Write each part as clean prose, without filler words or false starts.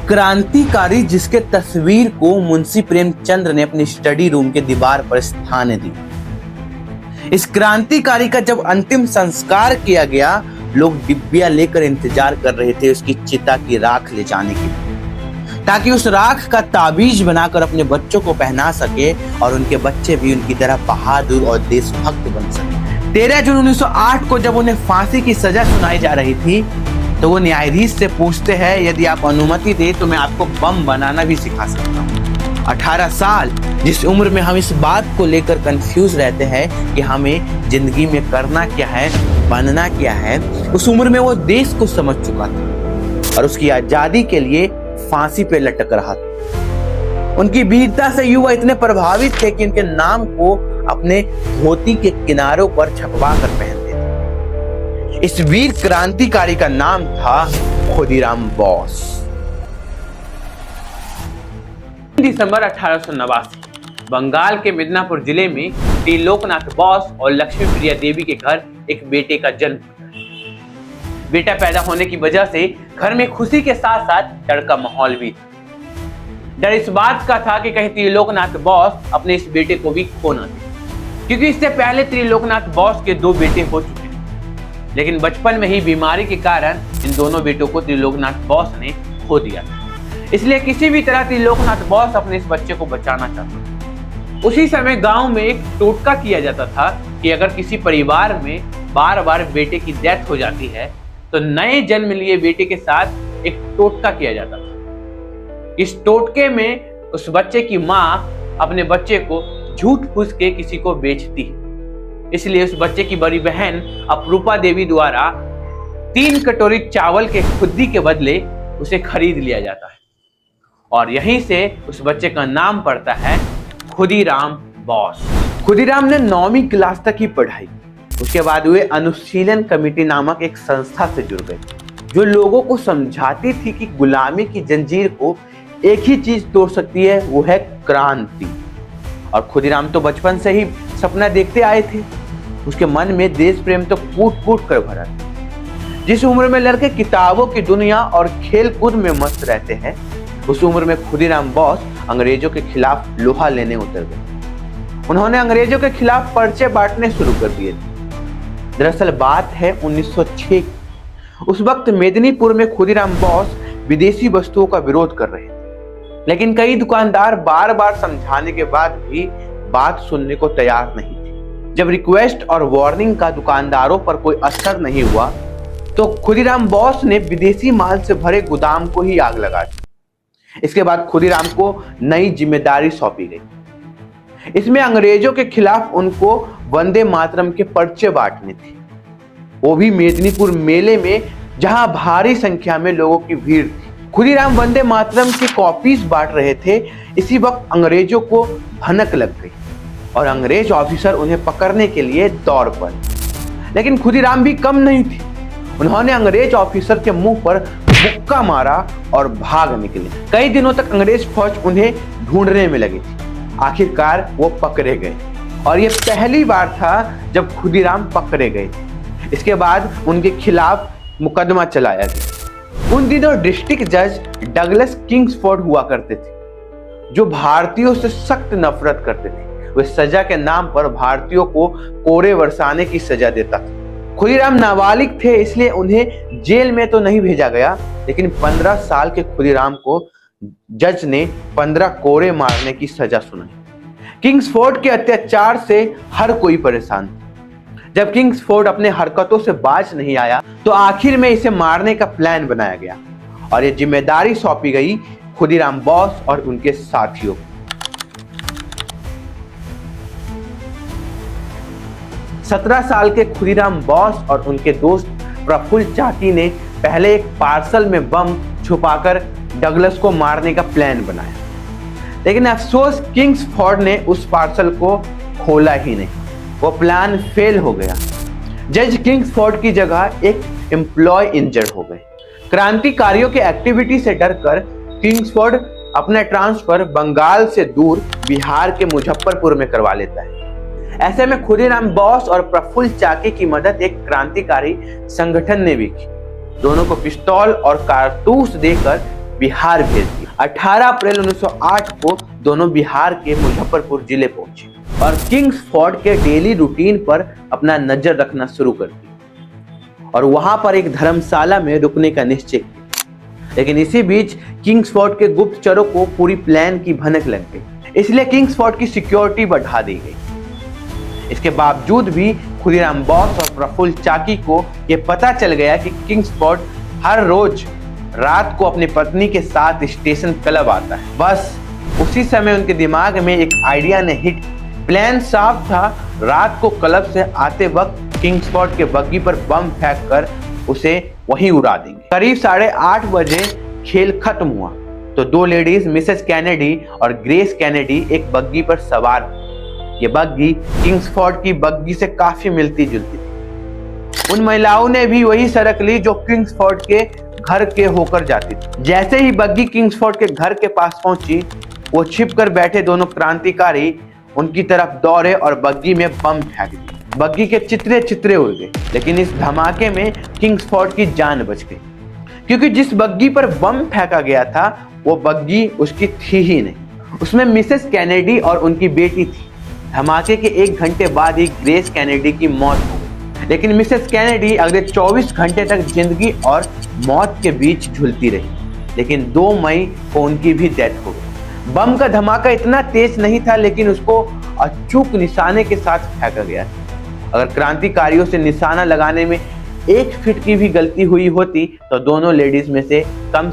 क्रांतिकारी जिसके तस्वीर को मुंशी प्रेमचंद ने अपनी स्टडी रूम के दीवार पर स्थान दी। इस क्रांतिकारी का जब अंतिम संस्कार किया गया, लोग डिब्बियां लेकर इंतजार कर रहे थे उसकी चिता की राख ले जाने के लिए, ताकि उस राख का ताबीज बनाकर अपने बच्चों को पहना सके और उनके बच्चे भी उनकी तरह बहादुर और देशभक्त बन सके। 13 जून 1908 को जब उन्हें फांसी की सजा सुनाई जा रही थी, तो वो न्यायाधीश से पूछते हैं, यदि आप अनुमति दे तो मैं आपको बम बनाना भी सिखा सकता हूँ। 18 साल, जिस उम्र में हम इस बात को लेकर कंफ्यूज रहते हैं कि हमें जिंदगी में करना क्या है, बनना क्या है, उस उम्र में वो देश को समझ चुका था और उसकी आजादी के लिए फांसी पे लटक रहा था। उनकी वीरता से युवा इतने प्रभावित थे कि उनके नाम को अपने धोती के किनारों पर छपवा कर पहनते थे। इस वीर क्रांतिकारी का नाम था खुदीराम बोस। दिसंबर 1889 बंगाल के मिदनापुर जिले में त्रिलोकनाथ बोस और लक्ष्मी प्रिया देवी के घर एक बेटे का जन्म हुआ। बेटा पैदा होने की वजह से घर में खुशी के साथ साथ डर का माहौल भी था। डर इस बात का था कि कहीं त्रिलोकनाथ बोस अपने इस बेटे को भी खो न दे, क्योंकि इससे पहले त्रिलोकनाथ बोस के 2 बेटे हो चुके थे, लेकिन बचपन में ही बीमारी के कारण इन दोनों बेटों को त्रिलोकनाथ बोस ने खो दिया था। इसलिए किसी भी तरह त्रिलोकनाथ बोस अपने इस बच्चे को बचाना चाहते थे। उसी समय गांव में एक टोटका किया जाता था कि अगर किसी परिवार में बार बार बेटे की डेथ हो जाती है तो नए जन्म लिए बेटे के साथ एक टोटका किया जाता था। इस टोटके में उस बच्चे की माँ अपने बच्चे को झूठ फूस के किसी को बेचती है। इसलिए उस बच्चे की बड़ी बहन अपरूपा देवी द्वारा 3 कटोरी चावल के खुद्दी के बदले उसे खरीद लिया जाता है और यहीं से उस बच्चे का नाम पड़ता है खुदीराम बोस। खुदीराम ने 9वीं क्लास तक ही पढ़ाई। उसके बाद वे अनुशीलन कमेटी नामक एक संस्था से जुड़ गए, जो लोगों को समझाती थी कि गुलामी की जंजीर को एक ही चीज तोड़ सकती है, वो है क्रांति। और खुदीराम तो बचपन से ही सपना देखते आए थे। उसके मन में देश प्रेम तो कूट कूट कर भरा था। जिस उम्र में लड़के किताबों की दुनिया और खेल कूद में मस्त रहते हैं, उस उम्र में खुदीराम बोस अंग्रेजों के खिलाफ लोहा लेने उतर गए। उन्होंने अंग्रेजों के खिलाफ पर्चे बांटने शुरू कर दिए थे। दरअसल बात है 1906 की। उस वक्त मेदिनीपुर में खुदीराम बोस विदेशी वस्तुओं का विरोध कर रहे थे, लेकिन कई दुकानदार बार बार समझाने के बाद भी बात सुनने को तैयार नहीं थे। जब रिक्वेस्ट और वार्निंग का दुकानदारों पर कोई असर नहीं हुआ, तो खुदीराम बोस ने विदेशी माल से भरे गोदाम को ही आग लगा दी। इसके बाद खुदीराम को नई जिम्मेदारी सौंपी गई। इसमें अंग्रेजों के खिलाफ उनको वंदे मातरम के पर्चे बांटने थे, वो भी मेदिनीपुर मेले में, जहां भारी संख्या में लोगों की भीड़ थी। खुदीराम वंदे मातरम की कॉपीज बांट रहे थे। इसी वक्त अंग्रेजों को भनक लग गई और अंग्रेज ऑफिसर उन्हें पकड़ने के लिए दौड़ पड़े। लेकिन खुदीराम भी कम नहीं थे। उन्होंने अंग्रेज ऑफिसर के मुंह पर मुक्का मारा और भाग निकले। कई दिनों तक अंग्रेज फौज उन्हें ढूंढने में लगी थी। आखिरकार वो पकड़े गए और ये पहली बार था जब खुदीराम पकड़े गए थे। इसके बाद उनके खिलाफ मुकदमा चलाया गया। उन दिनों डिस्ट्रिक्ट जज डगलस किंग्सफोर्ड हुआ करते थे, जो भारतीयों से सख्त नफरत करते थे। वे सजा के नाम पर भारतीयों को कोड़े बरसाने की सजा देता था। खुदीराम नाबालिग थे, इसलिए उन्हें जेल में तो नहीं भेजा गया, लेकिन 15 साल के खुदीराम को जज ने 15 कोड़े मारने की सजा सुनाई। किंग्सफोर्ड के अत्याचार से हर कोई परेशान था। जब किंग्सफोर्ड अपने हरकतों से बाज नहीं आया, तो आखिर में इसे मारने का प्लान बनाया गया और ये जिम्मेदारी सौंपी गई खुदीराम बोस और उनके साथियों को। 17 साल के खुदीराम बोस और उनके दोस्त प्रफुल्ल चाकी ने पहले एक पार्सल में बम छुपाकर डगलस को मारने का प्लान बनाया, लेकिन अफसोस किंग्सफोर्ड ने उस पार्सल को खोला ही नहीं। वो प्लान फेल हो गया। जज किंग्सफोर्ड की जगह एक एम्प्लॉय इंजर्ड हो गए। क्रांतिकारियों के एक्टिविटी से डरकर किंग्सफोर्ड अपना ट्रांसफर बंगाल से दूर बिहार के मुजफ्फरपुर में करवा लेता है। ऐसे में खुदीराम बोस और प्रफुल्ल चाकी की मदद एक क्रांतिकारी संगठन ने भी की। दोनों को पिस्तौल और कारतूस देकर बिहार भेज दिया। 18 अप्रैल 1908 को दोनों बिहार के मुजफ्फरपुर जिले पहुंचे और किंग्सफोर्ड के डेली रूटीन पर अपना नजर रखना शुरू कर दी और वहां पर एक धर्मशाला में रुकने का निश्चय किया। लेकिन इसी बीच किंग्सफोर्ड के गुप्तचरों को पूरी प्लान की भनक लग गई, इसलिए किंग्सफोर्ड की सिक्योरिटी बढ़ा दी गई। इसके बावजूद भी खुदीराम बोस और प्रफुल्ल चाकी को यह पता चल गया कि किंग्सफोर्ड हर रोज रात को अपनी पत्नी के साथ स्टेशन क्लब आता है। बस उसी समय उनके दिमाग में एक आइडिया ने हिट। प्लान साफ था, रात को क्लब से आते वक्त किंग्सफोर्ड के बग्गी पर बम फेंक कर उसे वहीं उड़ा देंगे। करीब 8:30 बजे खेल खत्म हुआ तो दो लेडीज मिसेस कैनेडी और ग्रेस कैनेडी एक बग्गी पर सवार हुई। ये बग्गी किंग्सफोर्ड की बग्गी से काफी मिलती जुलती थी। उन महिलाओं ने भी वही सड़क ली जो किंग्सफोर्ड के घर के होकर जाती थी। जैसे ही बग्गी किंग्सफोर्ड के घर के पास पहुंची, वो छिपकर बैठे दोनों क्रांतिकारी उनकी तरफ दौड़े और बग्गी में बम फेंक दिए। बग्गी के चित्रे चित्रे उड़ गए, लेकिन इस धमाके में किंग्सफोर्ड की जान बच गई, क्योंकि जिस बग्गी पर बम फेंका गया था वो बग्गी उसकी थी ही नहीं। उसमें मिसेस कैनेडी और उनकी बेटी थी। धमाके के 1 घंटे बाद ही ग्रेस कैनेडी की मौत हो गई, लेकिन मिसेस कैनेडी अगले 24 घंटे तक जिंदगी और मौत के बीच झूलती रही। लेकिन 2 मई को उनकी भी डेथ हो गई। बम का धमाका इतना तेज नहीं था, लेकिन उसको अचूक निशाने के साथ फेंका गया था। अगर क्रांतिकारियों से निशाना लगाने में 1 फीट की भी गलती हुई होती तो दोनों लेडीज में से कम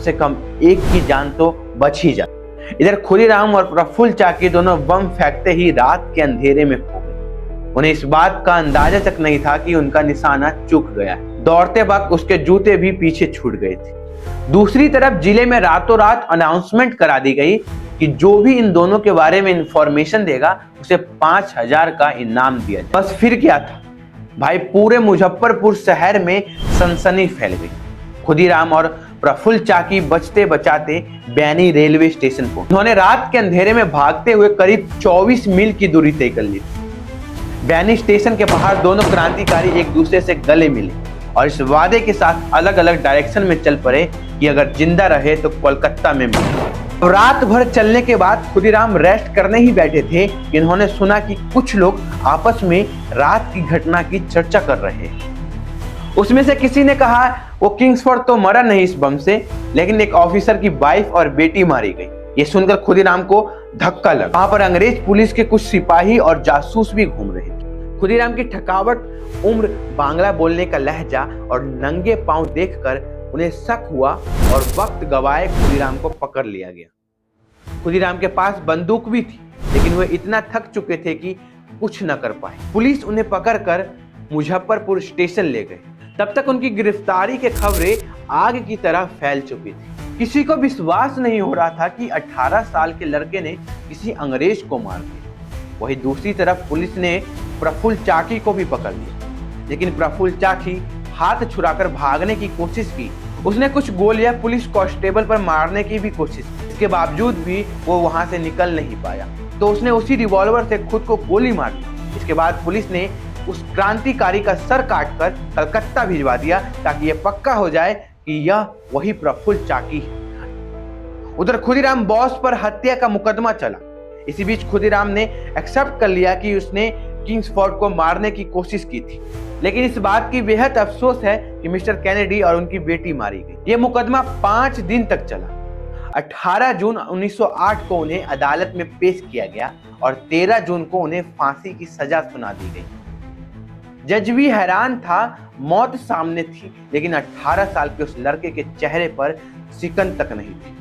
एक की जान तो बच ही जाती। इधर खुदीराम और प्रफुल्ल चाकी दोनों बम फेंकते ही रात के अंधेरे में खो गए। उन्हें इस बात का अंदाजा तक नहीं था कि उनका निशाना चूक गया है। दौड़ते वक्त उसके जूते भी पीछे छूट गए थे। दूसरी तरफ जिले में रातों रात अनाउंसमेंट करा दी गई कि जो भी इन दोनों के बारे में इंफॉर्मेशन देगा उसे 5000 का इनाम दिया जाए। बस फिर क्या था भाई, पूरे मुजफ्फरपुर शहर में सनसनी फैल गई। खुदीराम और प्रफुल्ल चाकी बचते बचाते बैनी रेलवे स्टेशन पहुंचे। उन्होंने रात के अंधेरे में भागते हुए करीब 24 मील की दूरी तय कर ली। बैनी स्टेशन के बाहर दोनों क्रांतिकारी एक दूसरे से गले मिले और इस वादे के साथ अलग अलग डायरेक्शन में चल पड़े कि अगर जिंदा रहे तो कोलकाता में मिले। रात भर चलने के बाद खुदीराम रेस्ट करने ही बैठे थे कि इन्होंने सुना कि कुछ लोग आपस में रात की घटना की चर्चा कर रहे हैं। उसमें से किसी ने कहा वो किंग्सफोर्ड तो मरा नहीं इस बम से, लेकिन एक ऑफिसर की वाइफ और बेटी मारी गई। ये सुनकर खुदीराम को धक्का लगा। वहां पर अंग्रेज पुलिस के कुछ सिपाही और जासूस भी घूम रहे थे। खुदीराम की थकावट, उम्र, बांग्ला बोलने का लहजा और नंगे पांव देखकर उन्हें शक हुआ और वक्त गवाए खुदीराम को पकड़ लिया गया। खुदीराम के पास बंदूक भी थी, लेकिन वे इतना थक चुके थे कि कुछ न कर पाए। पुलिस उन्हें पकड़कर मुजफ्फरपुर स्टेशन ले गए। तब तक उनकी गिरफ्तारी के खबरें आग की तरह फैल चुकी थी। किसी को विश्वास नहीं हो रहा था कि 18 साल के लड़के ने किसी अंग्रेज को मार दिया। वहीं दूसरी तरफ पुलिस ने प्रफुल्ल चाकी को भी पकड़ लिया, लेकिन प्रफुल्ल चाकी हाथ छुड़ाकर भागने की कोशिश की। उसने कुछ गोलियां पुलिस कांस्टेबल पर मारने की भी कोशिश की। इसके बावजूद भी वो वहां से निकल नहीं पाया, तो उसने उसी रिवॉल्वर से खुद को गोली मार दी। इसके बाद पुलिस ने उस क्रांतिकारी का सर काटकर कलकत्ता भिजवा दिया ताकि यह पक्का हो जाए कि यह वही प्रफुल्ल चाकी है। उधर खुदीराम बोस पर हत्या का मुकदमा चला। इसी बीच खुदीराम ने एक्सेप्ट कर लिया कि उसने किंग्सफोर्ड को मारने की कोशिश की थी, लेकिन इस बात की बेहद अफसोस है कि मिस्टर कैनेडी और उनकी बेटी मारी गई। यह मुकदमा 5 दिन तक चला। 18 जून 1908 को उन्हें अदालत में पेश किया गया और 13 जून को उन्हें फांसी की सजा सुना दी गई। जज भी हैरान था। मौत सामने थी, लेकिन 18 साल के उस लड़के के चेहरे पर सिकन तक नहीं थी।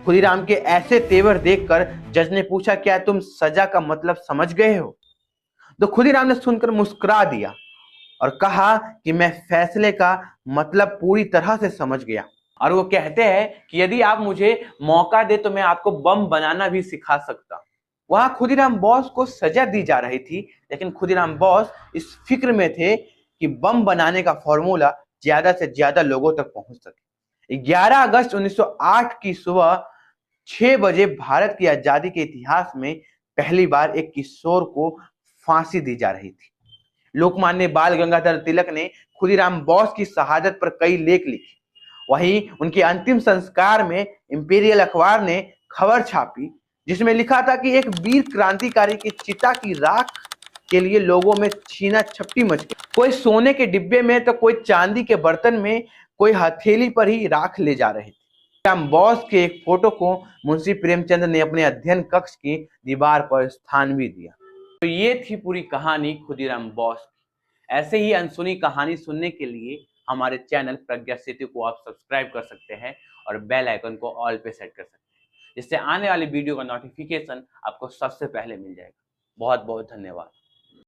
खुदीराम के ऐसे तेवर देखकर जज ने पूछा, क्या तुम सजा का मतलब समझ गए हो? तो खुदीराम ने सुनकर मुस्कुरा दिया और कहा कि मैं फैसले का मतलब पूरी तरह से समझ गया। और वो कहते हैं कि यदि आप मुझे मौका दे तो मैं आपको बम बनाना भी सिखा सकता। वहां खुदीराम बोस को सजा दी जा रही थी, लेकिन खुदीराम बोस इस फिक्र में थे कि बम बनाने का फॉर्मूला ज्यादा से ज्यादा लोगों तक पहुंच सके। 11 अगस्त 1908 की सुबह 6 बजे भारत की आजादी के इतिहास में पहली बार एक किशोर को फांसी दी जा रही थी। लोकमान्य बाल गंगाधर तिलक ने खुदीराम बोस की शहादत पर कई लेख लिखे। वहीं उनके अंतिम संस्कार में इंपीरियल अखबार ने खबर छापी जिसमें लिखा था कि एक वीर क्रांतिकारी की चिता की राख के लिए लोगों में छीना झपटी मच गई। कोई सोने के डिब्बे में तो कोई चांदी के बर्तन में, कोई हथेली पर ही राख ले जा रहे थे। खुदीराम बोस के एक फोटो को मुंशी प्रेमचंद ने अपने अध्ययन कक्ष की दीवार पर स्थान भी दिया। तो ये थी पूरी कहानी खुदीराम बोस की। ऐसे ही अनसुनी कहानी सुनने के लिए हमारे चैनल प्रज्ञा सेतु को आप सब्सक्राइब कर सकते हैं और बेल आइकन को ऑल पे सेट कर सकते हैं, जिससे आने वाली वीडियो का नोटिफिकेशन आपको सबसे पहले मिल जाएगा। बहुत बहुत धन्यवाद।